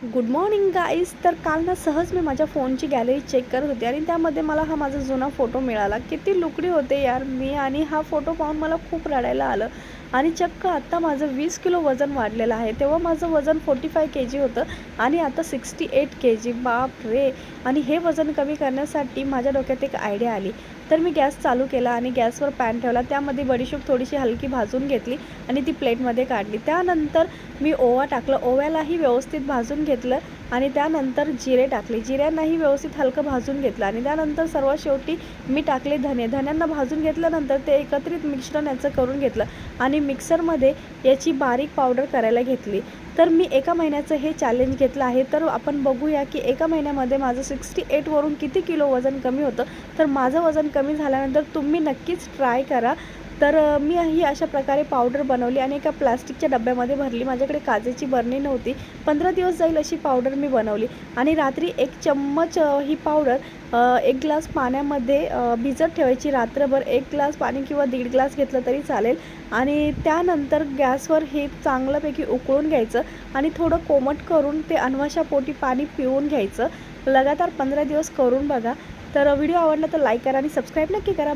Good morning guys. तर काल ना सहज मी माझ्या फोनची गॅलरी चेक करत होते आणि त्यामध्ये मला हा माझा जुना फोटो मिळाला. किती लुकडी होते यार मी, आणि हा फोटो पाहून मला खूप रडायला आलं. आणि चक्क आत्ता माझं 20 किलो वजन वाढलेलं आहे. तेव्हा माझं वजन 45 kg होतं आणि आता 68 kg. बाप रे. आणि हे वजन कमी करण्यासाठी माझ्या डोक्यात एक आयडिया आली. तर मी गॅस चालू केला आणि गॅसवर पॅन ठेवला. त्यामध्ये बडीशोप थोडीशी हलकी भाजून घेतली आणि ती प्लेटमध्ये काढली. त्यानंतर मी ओवा टाकलं. ओव्यालाही व्यवस्थित भाजून घेतलं आणि त्यानंतर जिरे टाकले. जिऱ्यांनाही व्यवस्थित हलकं भाजून घेतलं आणि त्यानंतर सर्वात शेवटी मी टाकले धने. धन्यांना भाजून घेतल्यानंतर ते एकत्रित मिश्रण याचं करून घेतलं आणि मिक्सरमध्ये याची बारीक पावडर करायला घेतली. तर मी एका महिन्याचं हे चॅलेंज घेतलं आहे. तर आपण बघूया की एका महिन्यामध्ये माझं 68वरून किती किलो वजन कमी होतं. तर माझं वजन कमी झाल्यानंतर तुम्ही नक्कीच ट्राय करा. तर मी ही अशा प्रकारे पावडर बनवली आणि एका प्लास्टिकच्या डब्यामध्ये भरली. माझ्याकडे काचेची बरणी नव्हती. 15 दिवस जाईल अशी पावडर मी बनवली आणि रात्री 1 चम्मच ही पावडर 1 ग्लास पाण्यामध्ये भिजत ठेवायची रात्रभर. 1 ग्लास पाणी किंवा 1.5 ग्लास घेतलं तरी चालेल. आणि त्यानंतर गॅसवर हे चांगल्यापैकी उकळून घ्यायचं आणि थोडं कोमट करून ते अन्वाशापोटी पाणी पिऊन घ्यायचं. लगातार 15 दिवस करून बघा. तर व्हिडिओ आवडला तर लाईक करा आणि सबस्क्राईब नक्की करा.